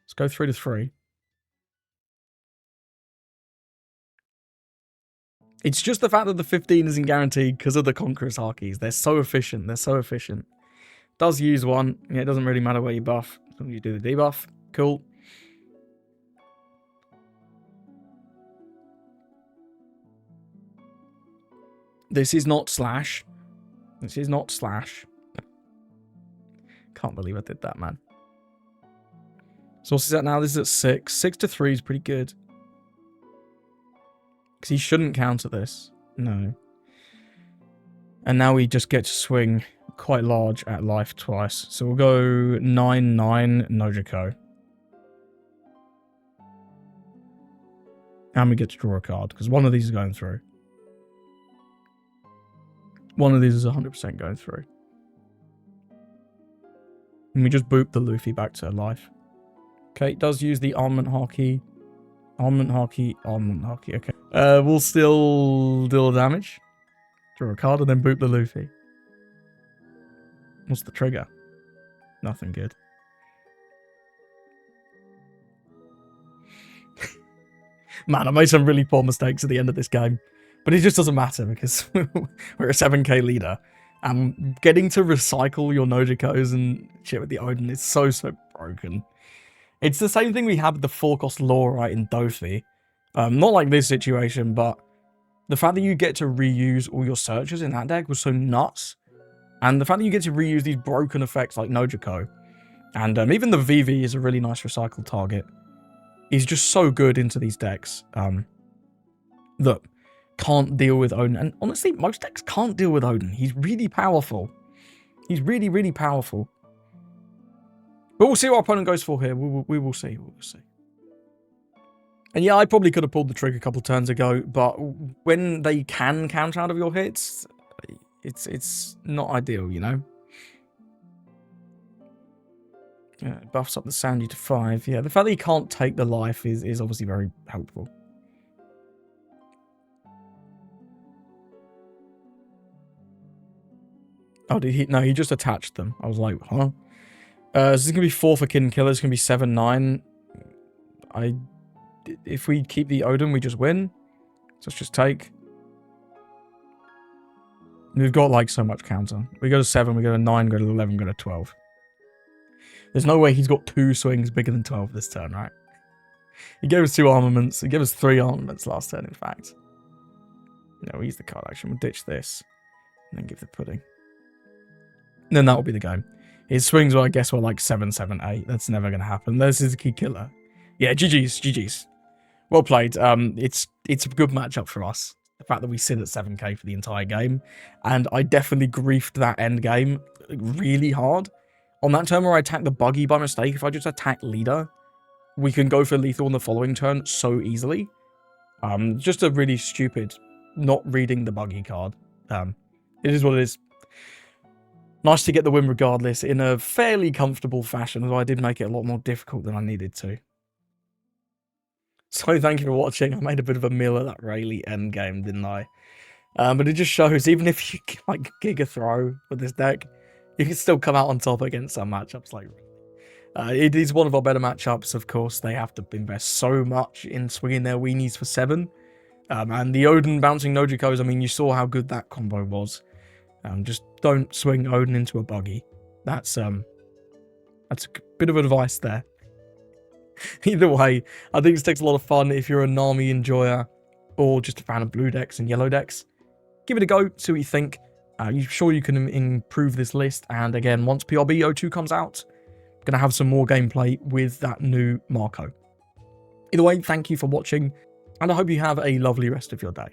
Speaker 1: Let's go 3 to 3. It's just the fact that the 15 isn't guaranteed because of the Conqueror's Hakis. They're so efficient. They're so efficient. Does use 1. Yeah, it doesn't really matter where you buff. As long as you do the debuff. Cool. This is not Slash. This is not Slash. Can't believe I did that, man. So what's this at now? This is at 6. 6 to 3 is pretty good. Because he shouldn't counter this. No. And now we just get to swing quite large at life twice. So we'll go 9-9 Nojiko. And we get to draw a card, because one of these is going through. One of these is 100% going through. And we just boop the Luffy back to life. Okay, it does use the Armament Haki. Armament Haki, Armament Haki, okay. We'll still deal damage. Draw a card and then boop the Luffy. What's the trigger? Nothing good. Man, I made some really poor mistakes at the end of this game. But it just doesn't matter because we're a 7k leader. And getting to recycle your Nojikos and shit with the Oden is so broken. It's the same thing we had with the 4-cost law, right, in Dofi. Not like this situation, but the fact that you get to reuse all your searches in that deck was so nuts. And the fact that you get to reuse these broken effects like Nojiko. And even the VV is a really nice recycled target. He's just so good into these decks that can't deal with Oden. And honestly, most decks can't deal with Oden. He's really powerful. He's really, really powerful. But we'll see what our opponent goes for here. We will see. We will see. And yeah, I probably could have pulled the trigger a couple turns ago, but when they can counter out of your hits, it's not ideal, you know? Yeah, it buffs up the Sandy to 5. Yeah, the fact that he can't take the life is obviously very helpful. Oh, did he? No, he just attached them. I was like, huh? So this is going to be 4 for Kid Killer. It's going to be 7-9. If we keep the Oden, we just win. So let's just take. We've got like so much counter. We go to 7, we go to 9, go to 11, go to 12. There's no way he's got 2 swings bigger than 12 this turn, right? He gave us 2 armaments. He gave us 3 armaments last turn, in fact. No, we'll use the card action. We'll ditch this. And then give the pudding. And then that will be the game. His swings were, I guess, were like 7, 7, 8. That's never going to happen. This is the key killer. Yeah, GG's, GG's. Well played. It's a good matchup for us. The fact that we sit at 7k for the entire game. And I definitely griefed that end game really hard. On that turn where I attacked the buggy by mistake, if I just attack leader, we can go for lethal on the following turn so easily. Just a really stupid not reading the buggy card. It is what it is. Nice to get the win regardless in a fairly comfortable fashion, although I did make it a lot more difficult than I needed to. So thank you for watching. I made a bit of a meal of that Rayleigh endgame, didn't I? But it just shows, even if you like Giga Throw with this deck, you can still come out on top against some matchups. Like, it is one of our better matchups, of course. They have to invest so much in swinging their weenies for 7. And the Oden bouncing Nojikos, I mean, you saw how good that combo was. Just don't swing Oden into a buggy. That's a bit of advice there. Either way, I think this takes a lot of fun if you're a Nami enjoyer or just a fan of blue decks and yellow decks. Give it a go, see what you think. You're sure you can improve this list. And again, once PRB 02 comes out, I'm going to have some more gameplay with that new Marco. Either way, thank you for watching, and I hope you have a lovely rest of your day.